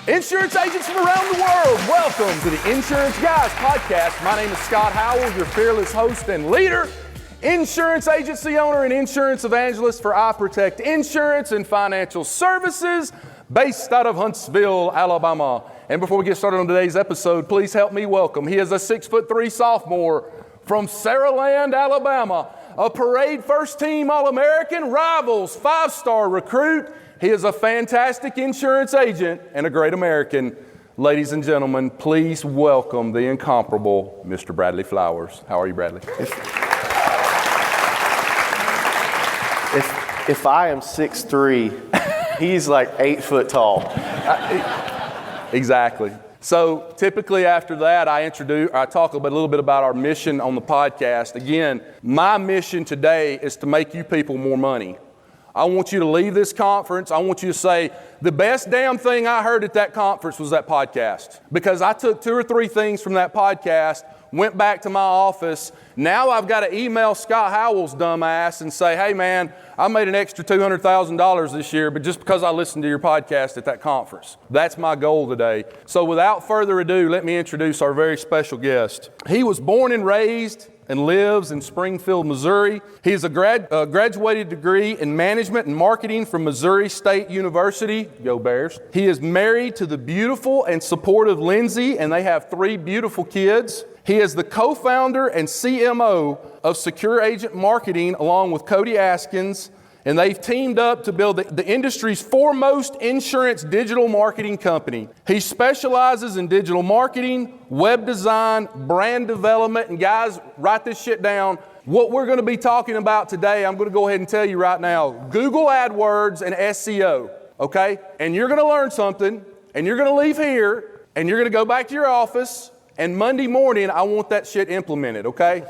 Insurance agents from around the world, welcome to the Insurance Guys podcast. My name is Scott Howell, your fearless host and leader, insurance agency owner and insurance evangelist for I Protect Insurance and Financial Services, based out of Huntsville, Alabama. And before we get started on today's episode, please help me welcome. He is a 6'3" sophomore from Saraland, Alabama, a parade first team All-American, Rivals 5-star recruit. He is a fantastic insurance agent and a great American. Ladies and gentlemen, please welcome the incomparable Mr. Bradley Flowers. How are you, Bradley? If I am 6'3", he's like 8 foot tall. Exactly. So typically after that, I talk a little bit about our mission on the podcast. Again, my mission today is to make you people more money. I want you to leave this conference. I want you to say, the best damn thing I heard at that conference was that podcast. Because I took 2 or 3 things from that podcast, went back to my office. Now I've got to email Scott Howell's dumb ass and say, hey man, I made an extra $200,000 this year, but just because I listened to your podcast at that conference. That's my goal today. So without further ado, let me introduce our very special guest. He was born and raised and lives in Springfield, Missouri. He has a graduated degree in management and marketing from Missouri State University. Go Bears. He is married to the beautiful and supportive Lindsay, and they have 3 beautiful kids. He is the co-founder and CMO of Secure Agent Marketing along with Cody Askins, and they've teamed up to build the industry's foremost insurance digital marketing company. He specializes in digital marketing, web design, brand development, and guys, write this shit down. What we're going to be talking about today, I'm going to go ahead and tell you right now, Google Adwords and SEO, okay? And you're going to learn something, and you're going to leave here, and you're going to go back to your office, and Monday morning, I want that shit implemented, okay?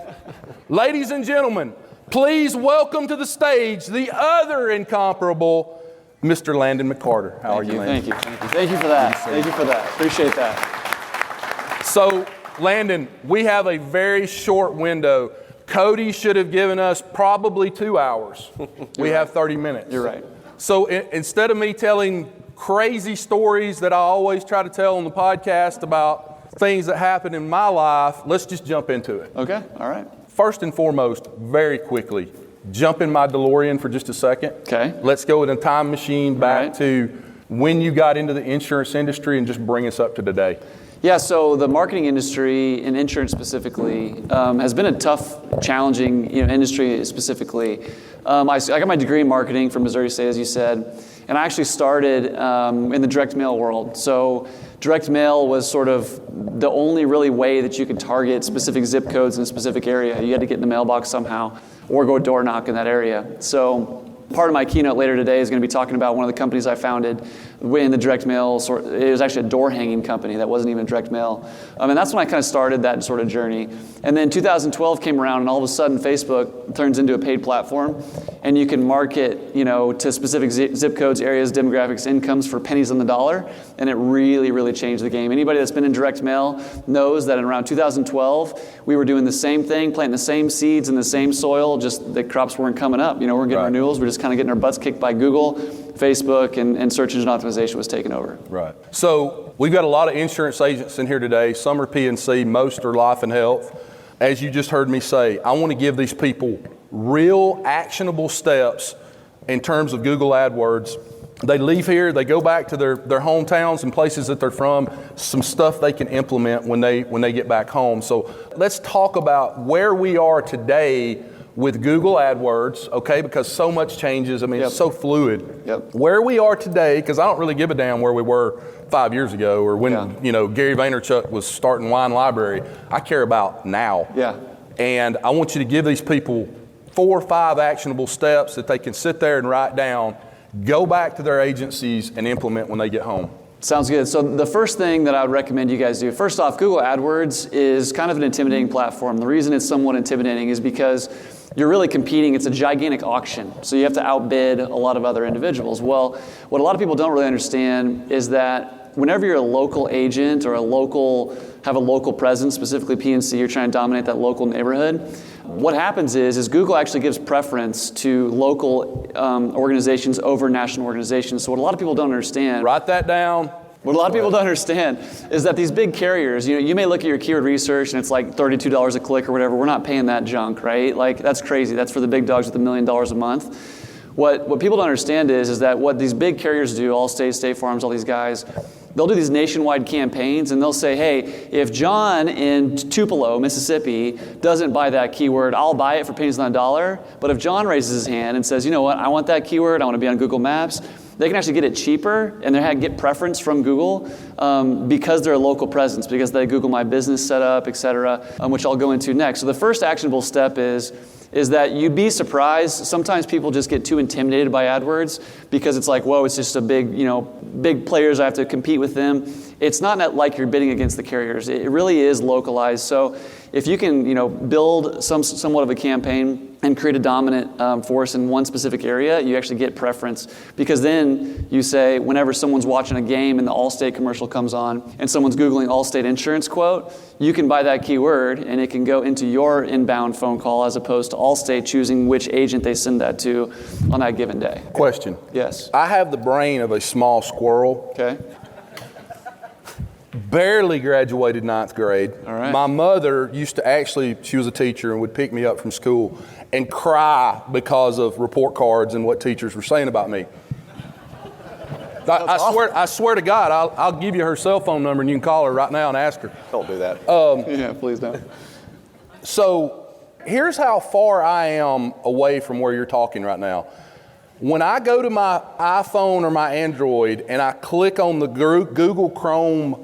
Ladies and gentlemen, please welcome to the stage the other incomparable Mr. Landon McCarter. How are you, Landon? Thank you for that. Thank you for that. Appreciate that. So, Landon, we have a very short window. Cody should have given us probably 2 hours. We have 30 minutes. You're right. So instead of me telling crazy stories that I always try to tell on the podcast about things that happen in my life, let's just jump into it. Okay, all right. First and foremost, very quickly, jump in my DeLorean for just a second. Okay. Let's go in a time machine back to when you got into the insurance industry and just bring us up to today. Yeah, so the marketing industry, and insurance specifically, has been a tough, challenging industry specifically. I got my degree in marketing from Missouri State, as you said, and I actually started in the direct mail world. So direct mail was sort of the only really way that you could target specific zip codes in a specific area. You had to get in the mailbox somehow or go door knock in that area. So part of my keynote later today is going to be talking about one of the companies I founded in the direct mail. It was actually a door hanging company that wasn't even direct mail. And that's when I kind of started that sort of journey. And then 2012 came around, and all of a sudden Facebook turns into a paid platform, and you can market, to specific zip codes, areas, demographics, incomes for pennies on the dollar. And it really, really changed the game. Anybody that's been in direct mail knows that in around 2012, we were doing the same thing, planting the same seeds in the same soil, just the crops weren't coming up. We're getting renewals. We're just kind of getting our butts kicked by Google, Facebook, and search engine optimization was taking over. Right. So we've got a lot of insurance agents in here today. Some are P&C, most are life and health. As you just heard me say, I want to give these people real actionable steps in terms of Google AdWords. They leave here, they go back to their hometowns and places that they're from, some stuff they can implement when they get back home. So let's talk about where we are today with Google AdWords, okay, because so much changes. It's so fluid. Yep. Where we are today, because I don't really give a damn where we were 5 years ago or when, Gary Vaynerchuk was starting Wine Library. I care about now. Yeah. And I want you to give these people 4 or 5 actionable steps that they can sit there and write down, go back to their agencies and implement when they get home. Sounds good. So the first thing that I would recommend you guys do, first off, Google AdWords is kind of an intimidating platform. The reason it's somewhat intimidating is because you're really competing. It's a gigantic auction. So you have to outbid a lot of other individuals. Well, what a lot of people don't really understand is that whenever you're a local agent or have a local presence, specifically P&C, you're trying to dominate that local neighborhood, what happens is Google actually gives preference to local organizations over national organizations. So what a lot of people don't understand. Write that down. What a lot of people don't understand is that these big carriers, you may look at your keyword research and it's like $32 a click or whatever. We're not paying that junk, right? Like, that's crazy. That's for the big dogs with $1 million a month. What people don't understand is that what these big carriers do, Allstate, State Farms, all these guys, they'll do these nationwide campaigns and they'll say, hey, if John in Tupelo, Mississippi, doesn't buy that keyword, I'll buy it for pennies on the dollar. But if John raises his hand and says, you know what, I want that keyword, I want to be on Google Maps, they can actually get it cheaper and they get preference from Google because they're a local presence, because they Google My Business set up, et cetera, which I'll go into next. So the first actionable step is that you'd be surprised. Sometimes people just get too intimidated by AdWords because it's like, whoa, it's just a big players, I have to compete with them. It's not like you're bidding against the carriers. It really is localized. So if you can, build somewhat of a campaign and create a dominant force in one specific area, you actually get preference. Because then you say, whenever someone's watching a game and the Allstate commercial comes on and someone's Googling Allstate insurance quote, you can buy that keyword and it can go into your inbound phone call as opposed to Allstate choosing which agent they send that to on that given day. Question. Yes. I have the brain of a small squirrel. Okay. Barely graduated 9th grade. All right. My mother used to she was a teacher and would pick me up from school and cry because of report cards and what teachers were saying about me. I swear to God, I'll give you her cell phone number and you can call her right now and ask her. Don't do that. Yeah, please don't. So here's how far I am away from where you're talking right now. When I go to my iPhone or my Android and I click on the Google Chrome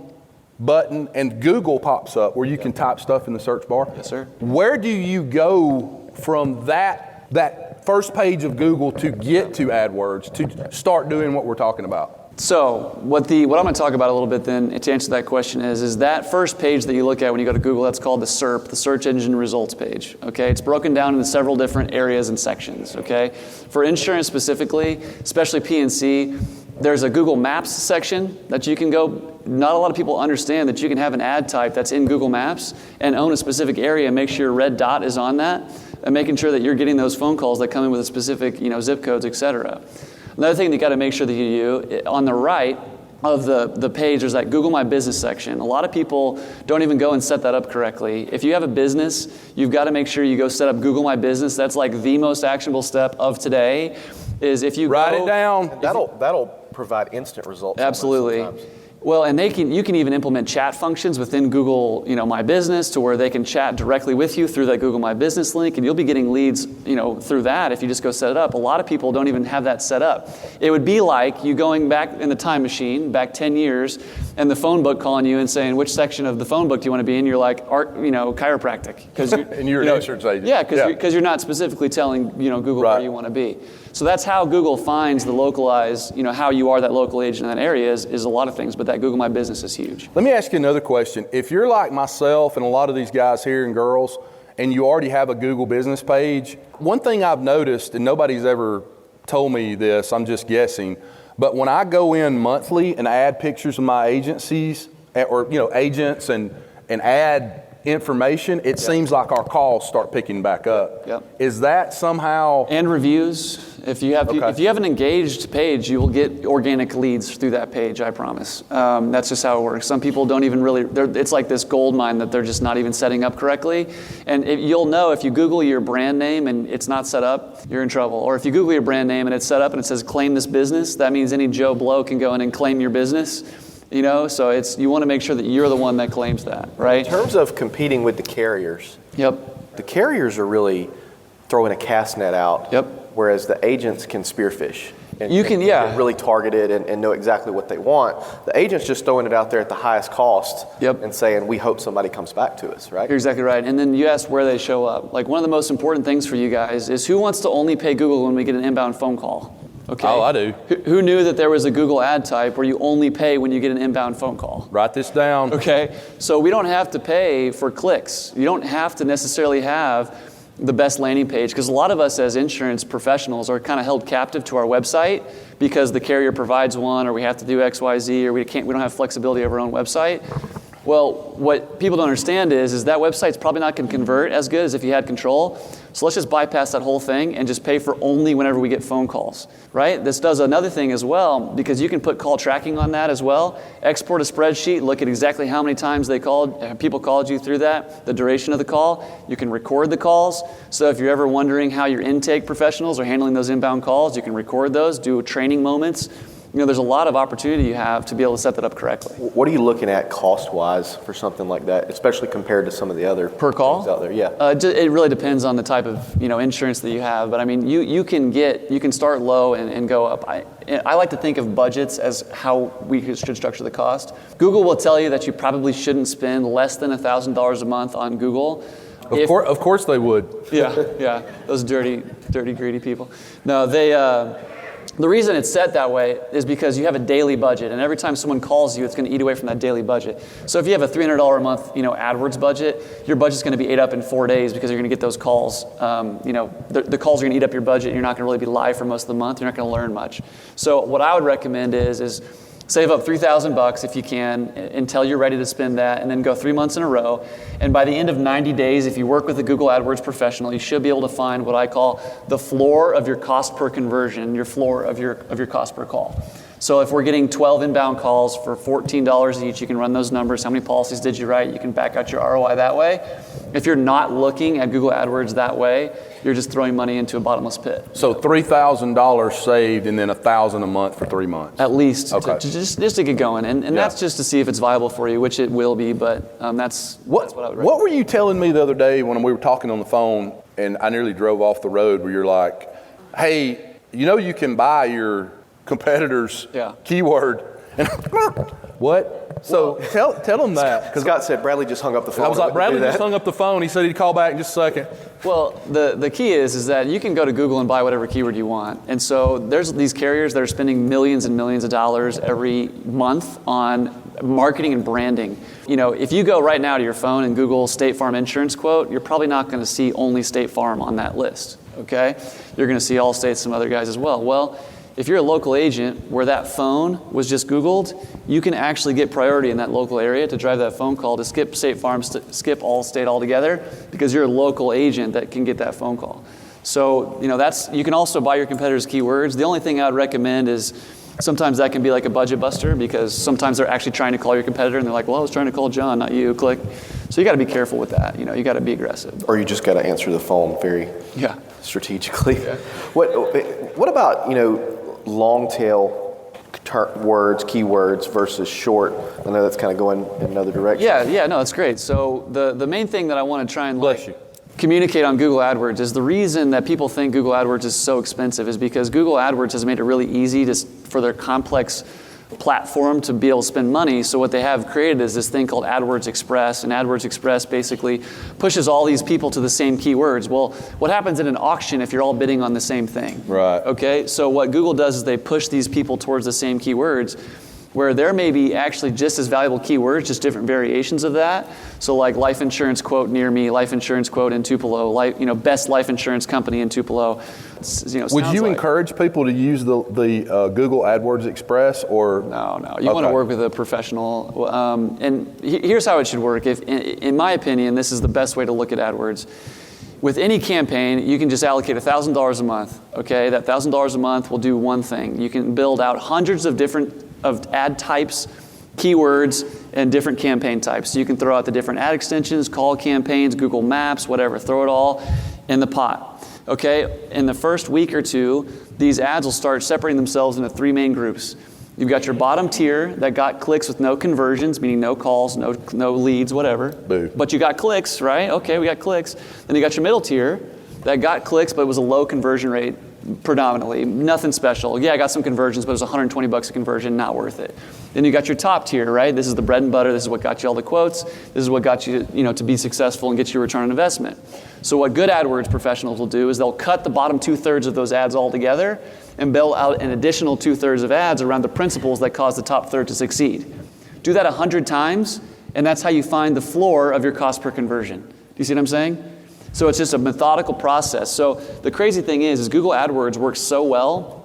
button and Google pops up where you can type stuff in the search bar. Yes, sir. Where do you go from that first page of Google to get to AdWords to start doing what we're talking about? So what I'm going to talk about a little bit then to answer that question is that first page that you look at when you go to Google, that's called the SERP, the Search Engine Results page. Okay, it's broken down into several different areas and sections. Okay, for insurance specifically, especially P&C, there's a Google Maps section that you can go. Not a lot of people understand that you can have an ad type that's in Google Maps and own a specific area and make sure your red dot is on that and making sure that you're getting those phone calls that come in with a specific, zip codes, et cetera. Another thing that you got to make sure that you do, on the right of the page, there's that Google My Business section. A lot of people don't even go and set that up correctly. If you have a business, you've got to make sure you go set up Google My Business. That's like the most actionable step of today. Is if you write it down. And that'll provide instant results. Absolutely. Well, and you can even implement chat functions within Google, My Business to where they can chat directly with you through that Google My Business link, and you'll be getting leads, through that if you just go set it up. A lot of people don't even have that set up. It would be like you going back in the time machine, back 10 years, and the phone book calling you and saying, which section of the phone book do you want to be in? You're like, chiropractic. And you're an insurance agent. Yeah, because you're not specifically telling, Google where you want to be. So that's how Google finds the localized, how you are that local agent in that area is a lot of things, but that Google My Business is huge. Let me ask you another question. If you're like myself and a lot of these guys here and girls, and you already have a Google business page, one thing I've noticed, and nobody's ever told me this, I'm just guessing, but when I go in monthly and add pictures of my agencies, or agents and add information, it seems like our calls start picking back up. Yep. Is that somehow... And reviews. If you have an engaged page, you will get organic leads through that page, I promise. That's just how it works. Some people don't even really... It's like this gold mine that they're just not even setting up correctly. And you'll know if you Google your brand name and it's not set up, you're in trouble. Or if you Google your brand name and it's set up and it says claim this business, that means any Joe Blow can go in and claim your business. So you want to make sure that you're the one that claims that, right? In terms of competing with the carriers, Yep. the carriers are really throwing a cast net out, Yep. whereas the agents can spearfish. And Yeah. really target it and know exactly what they want. The agent's just throwing it out there at the highest cost Yep. and saying, we hope somebody comes back to us, right? You're exactly right. And then you asked where they show up. Like one of the most important things for you guys is who wants to only pay Google when we get an inbound phone call? Okay. Oh, I do. Who knew that there was a Google ad type where you only pay when you get an inbound phone call? Write this down. Okay. So we don't have to pay for clicks. You don't have to necessarily have the best landing page, because a lot of us as insurance professionals are kind of held captive to our website because the carrier provides one, or we have to do X, Y, Z, or we don't have flexibility of our own website. Well, what people don't understand is that website's probably not going to convert as good as if you had control. So let's just bypass that whole thing and just pay for only whenever we get phone calls, right? This does another thing as well, because you can put call tracking on that as well. Export a spreadsheet, look at exactly how many times people called you through that, the duration of the call. You can record the calls. So if you're ever wondering how your intake professionals are handling those inbound calls, you can record those, do training moments. There's a lot of opportunity you have to be able to set that up correctly. What are you looking at cost-wise for something like that, especially compared to some of the other per call things out there? Yeah. It really depends on the type of insurance that you have. But I mean, you can start low and go up. I like to think of budgets as how we should structure the cost. Google will tell you that you probably shouldn't spend less than $1,000 a month on Google. Of course they would. Yeah. Those dirty, greedy people. No, the reason it's set that way is because you have a daily budget, and every time someone calls you, it's going to eat away from that daily budget. So if you have a $300 a month, AdWords budget, your budget's going to be ate up in 4 days because you're going to get those calls. The calls are going to eat up your budget, and you're not going to really be live for most of the month. You're not going to learn much. So what I would recommend is save up $3,000 if you can until you're ready to spend that, and then go 3 months in a row. And by the end of 90 days, if you work with a Google AdWords professional, you should be able to find what I call the floor of your cost per conversion, your floor of your cost per call. So if we're getting 12 inbound calls for $14 each, you can run those numbers. How many policies did you write? You can back out your ROI that way. If you're not looking at Google AdWords that way, you're just throwing money into a bottomless pit. So $3,000 saved and then $1,000 a month for 3 months. At least, okay. just to get going. And that's just to see if it's viable for you, which it will be, but that's what I would recommend. What were you telling me the other day when we were talking on the phone and I nearly drove off the road, where you're like, hey, you can buy your competitor's keyword. And what? So tell them that. Because Scott said Bradley just hung up the phone. I was like, Bradley just hung up the phone. He said he'd call back in just a second. Well, the key is that you can go to Google and buy whatever keyword you want. And so there's these carriers that are spending millions and millions of dollars every month on marketing and branding. If you go right now to your phone and Google State Farm insurance quote, you're probably not going to see only State Farm on that list, okay? You're going to see Allstate, some other guys as well. Well, if you're a local agent where that phone was just Googled, you can actually get priority in that local area to drive that phone call, to skip State Farm, skip Allstate altogether, because you're a local agent that can get that phone call. So, you can also buy your competitors' keywords. The only thing I would recommend is sometimes that can be like a budget buster, because sometimes they're actually trying to call your competitor and they're like, well, I was trying to call John, not you, click. So you got to be careful with that. You got to be aggressive. Or you just got to answer the phone very strategically. Yeah. What about, long tail words, keywords versus short? I know that's kind of going in another direction. Yeah, no, that's great. So the main thing that I want to try and communicate on Google AdWords is the reason that people think Google AdWords is so expensive is because Google AdWords has made it really easy for their complex platform to be able to spend money. So what they have created is this thing called AdWords Express, and AdWords Express basically pushes all these people to the same keywords. Well, what happens in an auction if you're all bidding on the same thing? Right. Okay, so what Google does is they push these people towards the same keywords, where there may be actually just as valuable keywords, just different variations of that. So like life insurance quote near me, life insurance quote in Tupelo, best life insurance company in Tupelo. Would you encourage people to use the Google AdWords Express or? No. You want to work with a professional. And here's how it should work. In my opinion, this is the best way to look at AdWords. With any campaign, you can just allocate $1,000 a month. Okay, that $1,000 a month will do one thing. You can build out hundreds of different ad types, keywords, and different campaign types. So you can throw out the different ad extensions, call campaigns, Google Maps, whatever. Throw it all in the pot. Okay, in the first week or two, these ads will start separating themselves into three main groups. You've got your bottom tier that got clicks with no conversions, meaning no calls, no leads, whatever. Boo. But you got clicks, right? Okay, we got clicks. Then you got your middle tier that got clicks, but it was a low conversion rate predominantly. Nothing special. Yeah, I got some conversions, but it was $120 a conversion, not worth it. Then you got your top tier, right? This is the bread and butter. This is what got you all the quotes. This is what got you, to be successful and get you a return on investment. So what good AdWords professionals will do is they'll cut the bottom 2/3 of those ads all together and build out an additional 2/3 of ads around the principles that cause the top third to succeed. Do that 100 times, and that's how you find the floor of your cost per conversion. Do you see what I'm saying? So it's just a methodical process. So the crazy thing is Google AdWords works so well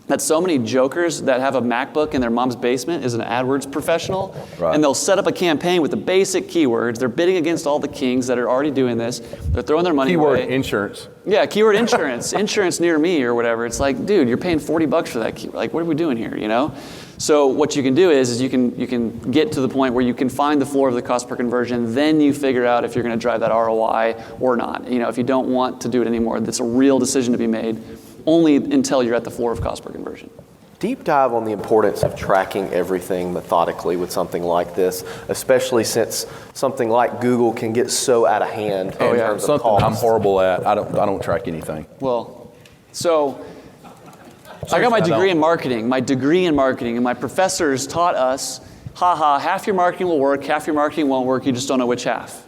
that so many jokers that have a MacBook in their mom's basement is an AdWords professional, Right. and they'll set up a campaign with the basic keywords. They're bidding against all the kings that are already doing this. They're throwing their money Keyword away. insurance. Yeah, keyword insurance, insurance near me or whatever. It's like, dude, you're paying $40 for that keyword. Like, what are we doing here, you know? So what you can do is you can get to the point where you can find the floor of the cost per conversion. Then you figure out if you're going to drive that ROI or not. You know, if you don't want to do it anymore, that's a real decision to be made only until you're at the floor of cost per conversion. Deep dive on the importance of tracking everything methodically with something like this, especially since something like Google can get so out of hand in terms of Something cost. I'm horrible at. I don't track anything. Well, so I got my degree in marketing. And my professors taught us, half your marketing will work, half your marketing won't work, you just don't know which half.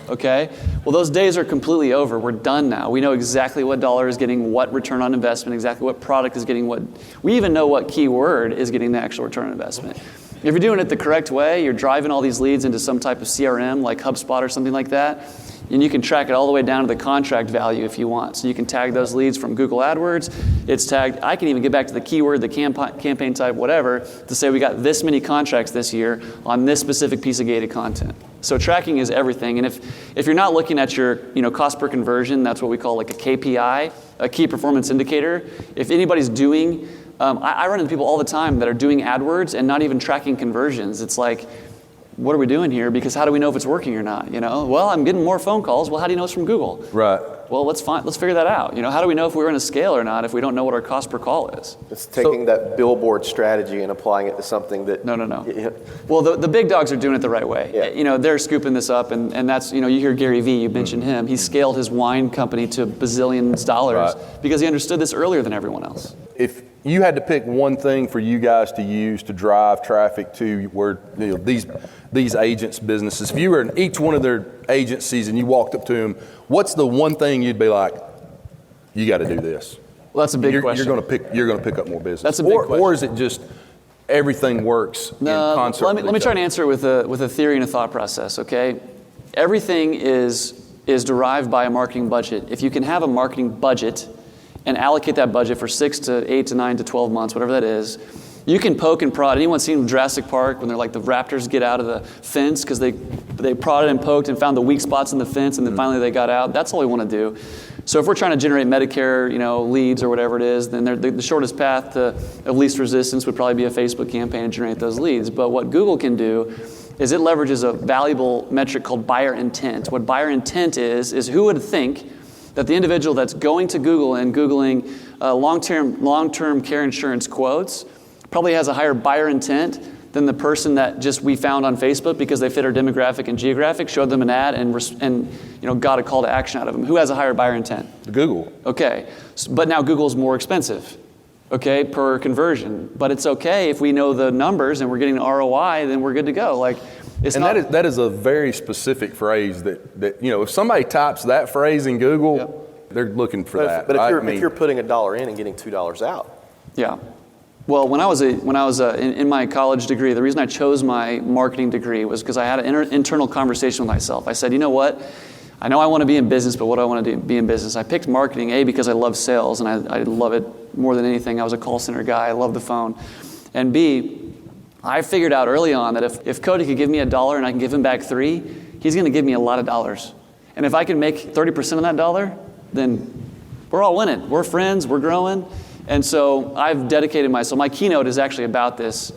Okay? Well, those days are completely over. We're done now. We know exactly what dollar is getting what return on investment, exactly what product is getting what. We even know what keyword is getting the actual return on investment. If you're doing it the correct way, you're driving all these leads into some type of CRM like HubSpot or something like that, and you can track it all the way down to the contract value if you want. So you can tag those leads from Google Adwords. It's tagged. I can even get back to the keyword, the campaign type, whatever, to say we got this many contracts this year on this specific piece of gated content. So tracking is everything. And if you're not looking at your cost per conversion, that's what we call like a KPI, a key performance indicator. If anybody's doing, I run into people all the time that are doing AdWords and not even tracking conversions. It's like, what are we doing here? Because how do we know if it's working or not? Well, I'm getting more phone calls. Well, how do you know it's from Google? Right. Well, let's figure that out. How do we know if we're in a scale or not if we don't know what our cost per call is? It's taking that billboard strategy and applying it to something that... No. Well, the big dogs are doing it the right way. Yeah. They're scooping this up, and that's, you hear Gary Vee, you mentioned him. He scaled his wine company to bazillions dollars because he understood this earlier than everyone else. If you had to pick one thing for you guys to use to drive traffic to where these agents' businesses, if you were in each one of their agencies and you walked up to them, what's the one thing you'd be like, you got to do this? Well, that's a big question. You're going to pick up more business. That's a big question. Or is it just everything works in concert? Let me try and answer it with a theory and a thought process. Okay, everything is derived by a marketing budget. If you can have a marketing budget and allocate that budget for 6 to 8 to 9 to 12 months, whatever that is, you can poke and prod. Anyone seen Jurassic Park when they're like the raptors get out of the fence because they prodded and poked and found the weak spots in the fence and then finally they got out? That's all we want to do. So if we're trying to generate Medicare, leads or whatever it is, then the shortest path of least resistance would probably be a Facebook campaign to generate those leads. But what Google can do is it leverages a valuable metric called buyer intent. What buyer intent is who would think that the individual that's going to Google and Googling long-term care insurance quotes probably has a higher buyer intent than the person that just we found on Facebook because they fit our demographic and geographic, showed them an ad, and got a call to action out of them. Who has a higher buyer intent? Google. Okay, but now Google's more expensive, okay, per conversion. But it's okay if we know the numbers and we're getting an ROI, then we're good to go. That is a very specific phrase that if somebody types that phrase in Google, they're looking for that. But if you're putting $1 in and getting $2 out. Yeah. Well, when I was in my college degree, the reason I chose my marketing degree was because I had an internal conversation with myself. I said, you know what? I know I want to be in business, but what do I want to be in business? I picked marketing, A, because I love sales, and I love it more than anything. I was a call center guy. I love the phone. And B, I figured out early on that if Cody could give me $1 and I can give him back $3, he's going to give me a lot of dollars. And if I can make 30% of that dollar, then we're all winning. We're friends. We're growing. And so I've dedicated myself. My keynote is actually about this.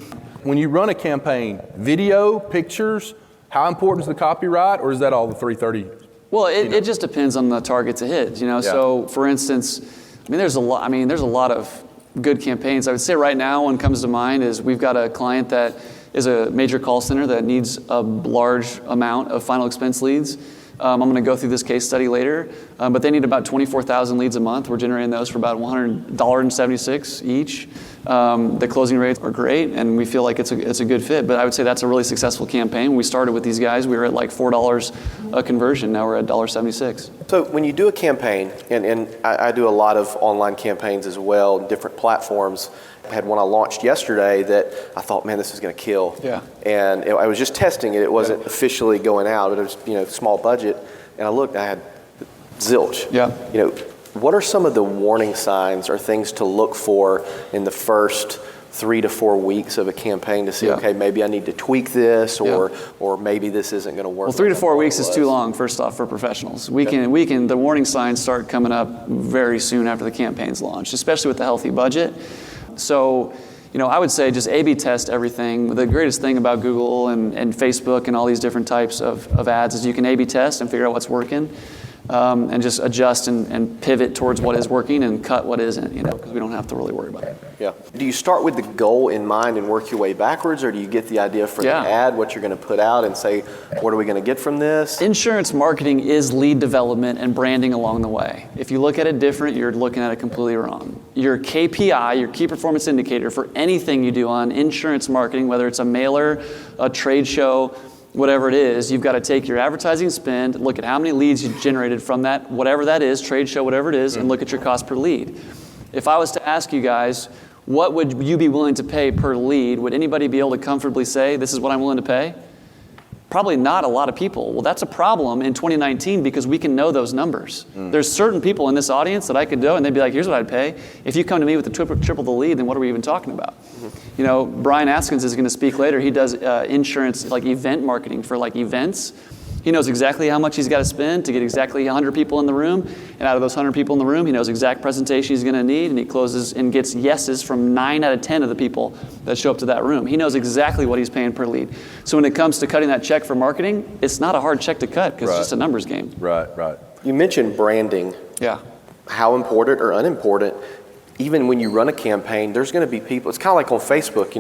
When you run a campaign, video, pictures, how important is the copyright, or is that all the 330? Well, it just depends on the target to hit. So for instance, there's a lot of good campaigns. I would say right now one comes to mind is we've got a client that is a major call center that needs a large amount of final expense leads. I'm going to go through this case study later, but they need about 24,000 leads a month. We're generating those for about $100.76 each. The closing rates are great, and we feel like it's a good fit. But I would say that's a really successful campaign. When we started with these guys, we were at like $4 a conversion. Now we're at $1.76. So when you do a campaign, and I do a lot of online campaigns as well, different platforms. I had one I launched yesterday that I thought, man, this is going to kill. Yeah. And I was just testing it. It wasn't officially going out. It was, small budget. And I looked, I had zilch. Yeah. what are some of the warning signs or things to look for in the first 3 to 4 weeks of a campaign to see, okay, maybe I need to tweak this, or maybe this isn't going to work? Well, 3 to 4 weeks is too long, first off, for professionals. The warning signs start coming up very soon after the campaign's launched, especially with the healthy budget. So, I would say just A/B test everything. The greatest thing about Google and Facebook and all these different types of ads is you can A/B test and figure out what's working. And just adjust and pivot towards what is working and cut what isn't, because we don't have to really worry about it. Yeah. Do you start with the goal in mind and work your way backwards, or do you get the idea for the ad, what you're going to put out, and say, what are we going to get from this? Insurance marketing is lead development and branding along the way. If you look at it different, you're looking at it completely wrong. Your KPI, your key performance indicator for anything you do on insurance marketing, whether it's a mailer, a trade show, whatever it is, you've got to take your advertising spend, look at how many leads you generated from that, whatever that is, trade show, whatever it is, and look at your cost per lead. If I was to ask you guys, what would you be willing to pay per lead? Would anybody be able to comfortably say, this is what I'm willing to pay? Probably not a lot of people. Well, that's a problem in 2019 because we can know those numbers. There's certain people in this audience that I could know, and they'd be like, here's what I'd pay. If you come to me with the triple the lead, then what are we even talking about? Brian Askins is going to speak later. He does insurance, like event marketing for like events. He knows exactly how much he's got to spend to get exactly 100 people in the room. And out of those 100 people in the room, he knows exact presentation he's going to need. And he closes and gets yeses from 9 out of 10 of the people that show up to that room. He knows exactly what he's paying per lead. So when it comes to cutting that check for marketing, it's not a hard check to cut because it's just a numbers game. Right. You mentioned branding. Yeah. How important or unimportant. Even when you run a campaign, there's going to be people, it's kind of like on Facebook,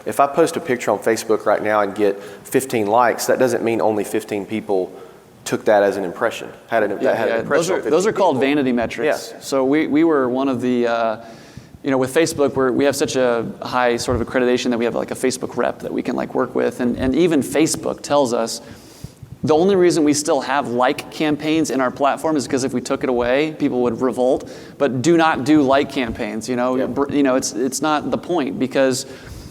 if I post a picture on Facebook right now and get 15 likes, that doesn't mean only 15 people took that as an impression, had an impression. Those are called vanity metrics. Yes. So we were one of the, with Facebook, we have such a high sort of accreditation that we have like a Facebook rep that we can like work with. And even Facebook tells us the only reason we still have like campaigns in our platform is because if we took it away, people would revolt. But do not do like campaigns. It's not the point because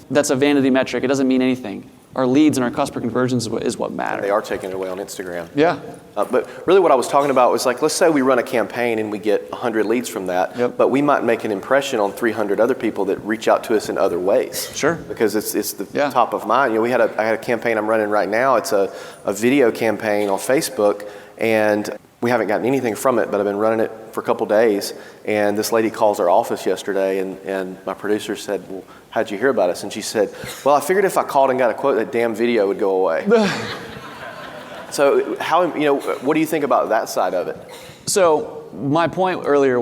that's a vanity metric. It doesn't mean anything. Our leads and our cost per conversions is what matter. They are taking it away on Instagram. Yeah. But really what I was talking about was like, let's say we run a campaign and we get 100 leads from that, but we might make an impression on 300 other people that reach out to us in other ways. Sure. Because it's the top of mind. I had a campaign I'm running right now. It's a video campaign on Facebook, and we haven't gotten anything from it, but I've been running it for a couple days. And this lady calls our office yesterday, and my producer said, well, how'd you hear about us? And she said, well, I figured if I called and got a quote, that damn video would go away. So what do you think about that side of it? So my point earlier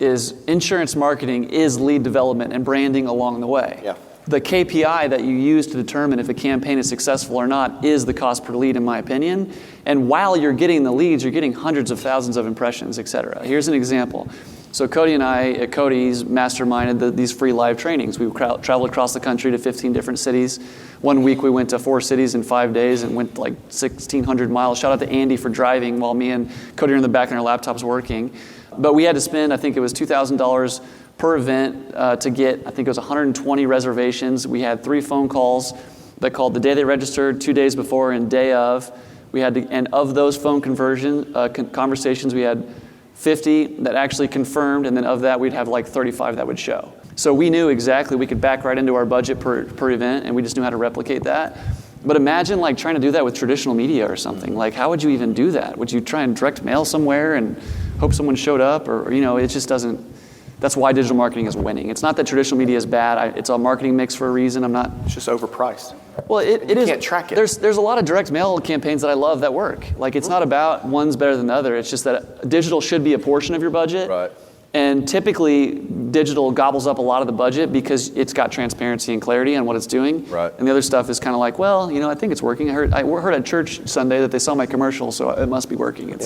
is insurance marketing is lead development and branding along the way. Yeah. The KPI that you use to determine if a campaign is successful or not is the cost per lead, in my opinion. And while you're getting the leads, you're getting hundreds of thousands of impressions, et cetera. Here's an example. So Cody and I at Cody's masterminded these free live trainings. We traveled across the country to 15 different cities. One week we went to 4 cities in 5 days and went like 1,600 miles. Shout out to Andy for driving while me and Cody are in the back on our laptops working. But we had to spend, I think it was $2,000 per event to get, I think it was 120 reservations. We had 3 phone calls that called the day they registered, 2 days before, and day of. And of those phone conversations, we had 50 that actually confirmed, and then of that, we'd have like 35 that would show. So we knew exactly we could back right into our budget per event, and we just knew how to replicate that. But imagine like trying to do that with traditional media or something. Like, how would you even do that? Would you try and direct mail somewhere and hope someone showed up? Or it just doesn't. That's why digital marketing is winning. It's not that traditional media is bad. It's a marketing mix for a reason. It's just overpriced. Well, it is. You can't track it. There's a lot of direct mail campaigns that I love that work. Like, it's not about one's better than the other. It's just that digital should be a portion of your budget. Right. And typically, digital gobbles up a lot of the budget because it's got transparency and clarity on what it's doing. Right. And the other stuff is kind of like, well, I think it's working. I heard at church Sunday that they saw my commercial, so it must be working.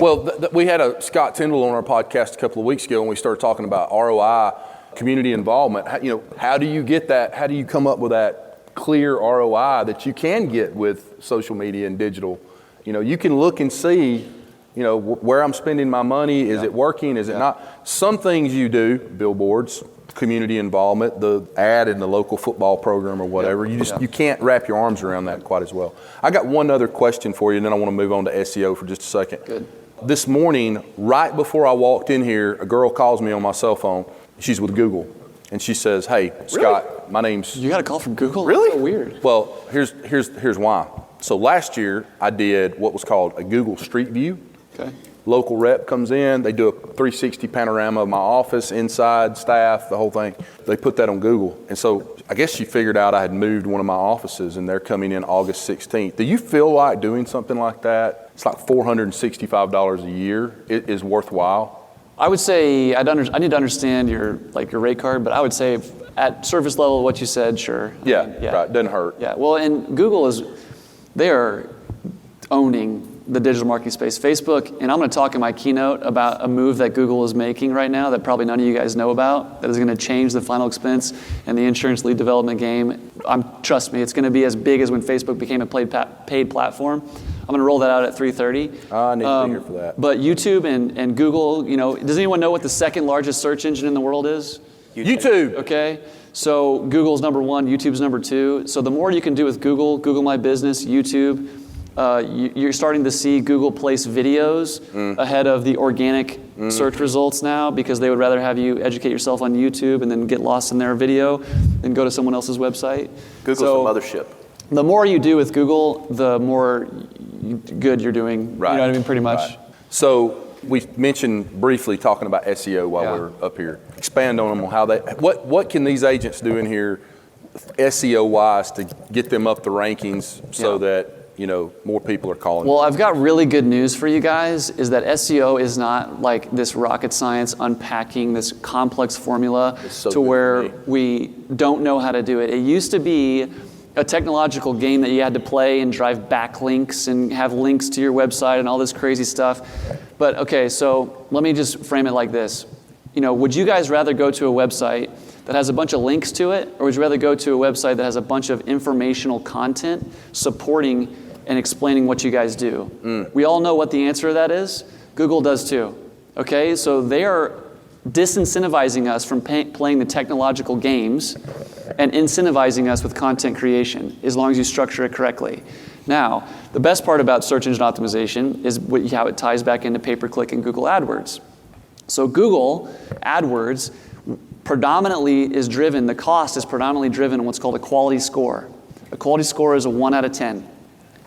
We had a Scott Tyndall on our podcast a couple of weeks ago, and we started talking about ROI, community involvement. How do you get that? How do you come up with that clear ROI that you can get with social media and digital? You can look and see, where I'm spending my money. Is it working? Is it not? Some things you do, billboards, community involvement, the ad in the local football program or whatever. You can't wrap your arms around that quite as well. I got one other question for you, and then I want to move on to SEO for just a second. Good. This morning, right before I walked in here, a girl calls me on my cell phone. She's with Google. And she says, hey, Scott, my name's... You got a call from Google? Really? That's so weird. Well, here's why. So last year, I did what was called a Google Street View. Okay. Local rep comes in, they do a 360 panorama of my office, inside, staff, the whole thing. They put that on Google. And so I guess she figured out I had moved one of my offices and they're coming in August 16th. Do you feel like doing something like that? It's like $465 a year. It is worthwhile. I would say I need to understand your rate card, but I would say at surface level, what you said, sure. Yeah, right. Doesn't hurt. Yeah. Well, and Google they are owning the digital marketing space. Facebook, and I'm going to talk in my keynote about a move that Google is making right now that probably none of you guys know about, that is going to change the final expense and the insurance lead development game. Trust me, it's going to be as big as when Facebook became a paid platform. I'm going to roll that out at 3:30. I need to be here for that. But YouTube and Google, does anyone know what the second largest search engine in the world is? YouTube. Okay. So Google's number one, YouTube's number two. So the more you can do with Google My Business, YouTube, you're starting to see Google place videos ahead of the organic search results now, because they would rather have you educate yourself on YouTube and then get lost in their video than go to someone else's website. Google's the mothership. The more you do with Google, the more good you're doing. Right. You know what I mean? Pretty much. Right. So we mentioned briefly talking about SEO while we're up here. Expand on them on how what can these agents do in here SEO wise to get them up the rankings so that more people are calling. Well, I've got really good news for you guys, is that SEO is not like this rocket science unpacking this complex formula to where we don't know how to do it. It used to be a technological game that you had to play and drive backlinks and have links to your website and all this crazy stuff. But okay, so let me just frame it like this. Would you guys rather go to a website that has a bunch of links to it, or would you rather go to a website that has a bunch of informational content supporting and explaining what you guys do? We all know what the answer to that is. Google does too. Okay, so they are disincentivizing us from playing the technological games and incentivizing us with content creation, as long as you structure it correctly. Now, the best part about search engine optimization is how it ties back into pay-per-click and Google Adwords. So Google AdWords predominantly is driven, the cost is predominantly driven on what's called a quality score. A quality score is a 1 out of 10.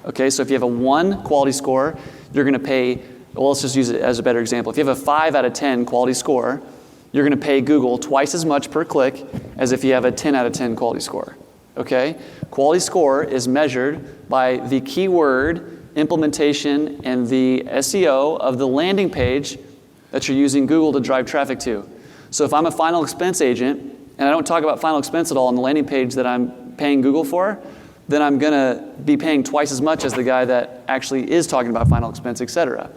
Okay, so if you have a 1 quality score, you're going to pay, well, let's just use it as a better example. If you have a 5 out of 10 quality score, you're going to pay Google twice as much per click as if you have a 10 out of 10 quality score. Okay? Quality score is measured by the keyword implementation and the SEO of the landing page that you're using Google to drive traffic to. So if I'm a final expense agent, and I don't talk about final expense at all on the landing page that I'm paying Google for, then I'm going to be paying twice as much as the guy that actually is talking about final expense, et cetera.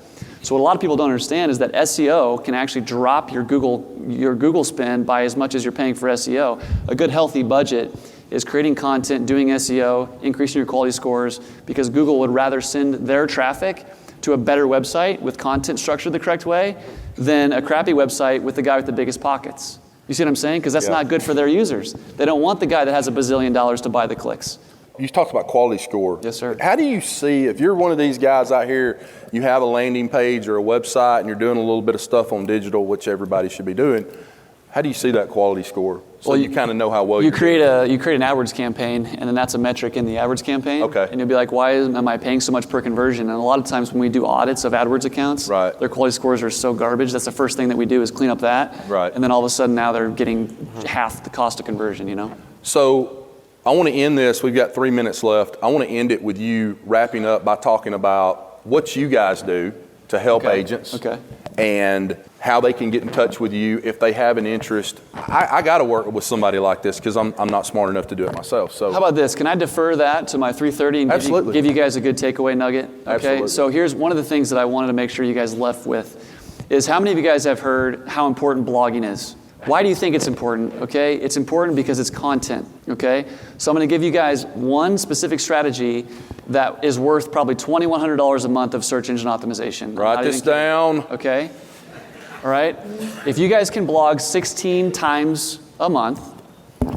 So what a lot of people don't understand is that SEO can actually drop your Google spend by as much as you're paying for SEO. A good healthy budget is creating content, doing SEO, increasing your quality scores, because Google would rather send their traffic to a better website with content structured the correct way than a crappy website with the guy with the biggest pockets. You see what I'm saying? Because that's not good for their users. They don't want the guy that has $1 bazillion to buy the clicks. You talked about quality score. Yes, sir. How do you see, if you're one of these guys out here, you have a landing page or a website and you're doing a little bit of stuff on digital, which everybody should be doing, how do you see that quality score? So you kind of know how well you create an AdWords campaign, and then that's a metric in the AdWords campaign. Okay. And you'll be like, why am I paying so much per conversion? And a lot of times when we do audits of AdWords accounts, their quality scores are so garbage. That's the first thing that we do is clean up that. Right. And then all of a sudden now they're getting half the cost of conversion, So I want to end this. We've got 3 minutes left. I want to end it with you wrapping up by talking about what you guys do to help agents and how they can get in touch with you if they have an interest. I got to work with somebody like this because I'm not smart enough to do it myself. So how about this? Can I defer that to my 3:30 and give you guys a good takeaway nugget? Okay. Absolutely. So here's one of the things that I wanted to make sure you guys left with is how many of you guys have heard how important blogging is? Why do you think it's important? Okay, it's important because it's content. Okay, so I'm going to give you guys one specific strategy that is worth probably $2,100 a month of search engine optimization. Write this down. Okay. All right. If you guys can blog 16 times a month,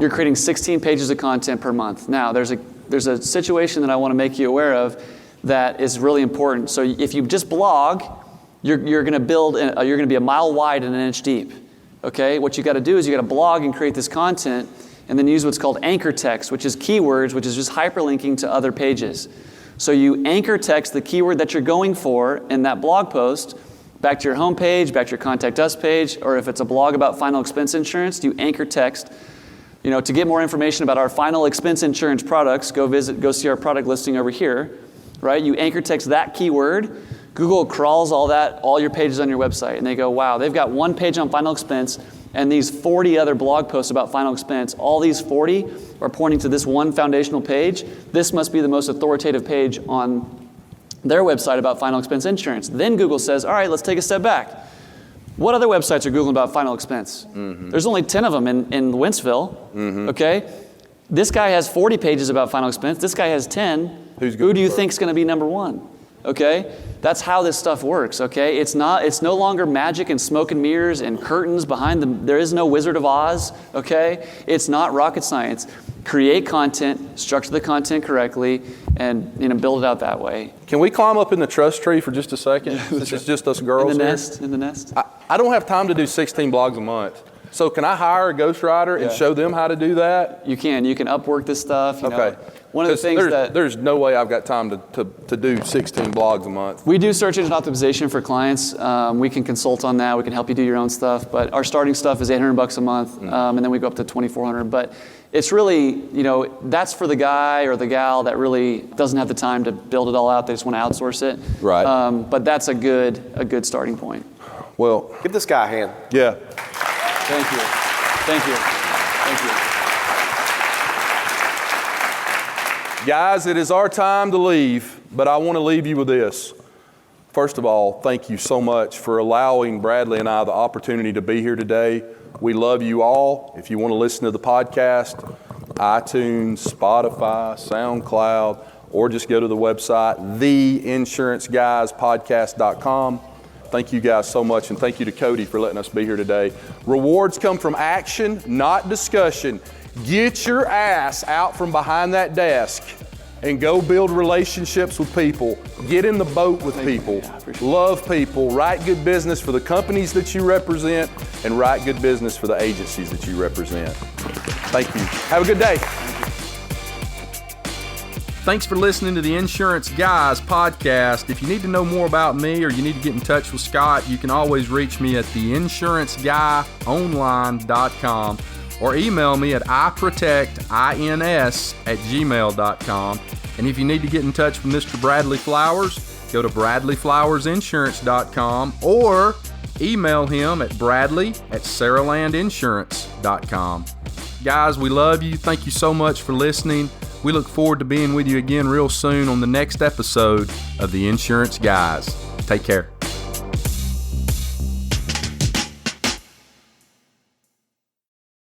you're creating 16 pages of content per month. Now, there's a situation that I want to make you aware of that is really important. So if you just blog you're going to build, you're going to be a mile wide and an inch deep. Okay? What you got to do is you got to blog and create this content, and then use what's called anchor text, which is keywords, which is just hyperlinking to other pages. So you anchor text the keyword that you're going for in that blog post back to your home page, back to your Contact Us page, or if it's a blog about final expense insurance, you anchor text. To get more information about our final expense insurance products, go see our product listing over here, right? You anchor text that keyword. Google crawls all your pages on your website, and they go, wow, they've got one page on final expense and these 40 other blog posts about final expense. All these 40 are pointing to this one foundational page. This must be the most authoritative page on their website about final expense insurance. Then Google says, all right, let's take a step back. What other websites are Googling about final expense? Mm-hmm. There's only 10 of them in Wentzville, okay? This guy has 40 pages about final expense. This guy has 10. Who do you think is going to be number one? Okay? That's how this stuff works, okay? It's no longer magic and smoke and mirrors and curtains behind them. There is no Wizard of Oz, okay? It's not rocket science. Create content, structure the content correctly, and build it out that way. Can we climb up in the trust tree for just a second? This is just us girls in the nest. I don't have time to do 16 blogs a month. So can I hire a ghostwriter and show them how to do that? You can Upwork this stuff. Okay. One of the things there's no way I've got time to do 16 blogs a month. We do search engine optimization for clients. We can consult on that. We can help you do your own stuff. But our starting stuff is $800 a month, and then we go up to $2,400. But it's really, that's for the guy or the gal that really doesn't have the time to build it all out. They just want to outsource it. Right. But that's a good starting point. Well, give this guy a hand. Yeah. Thank you. Guys, it is our time to leave, but I want to leave you with this. First of all, thank you so much for allowing Bradley and I the opportunity to be here today. We love you all. If you want to listen to the podcast, iTunes, Spotify, SoundCloud, or just go to the website, theinsuranceguyspodcast.com. Thank you guys so much, and thank you to Cody for letting us be here today. Rewards come from action, not discussion. Get your ass out from behind that desk and go build relationships with people. Get in the boat with people. Love people. Write good business for the companies that you represent, and write good business for the agencies that you represent. Thank you. Have a good day. Thanks for listening to the Insurance Guys podcast. If you need to know more about me or you need to get in touch with Scott, you can always reach me at theinsuranceguyonline.com or email me at iprotectins@gmail.com. And if you need to get in touch with Mr. Bradley Flowers, go to bradleyflowersinsurance.com or email him at bradley@saralandinsurance.com. Guys, we love you. Thank you so much for listening. We look forward to being with you again real soon on the next episode of The Insurance Guys. Take care.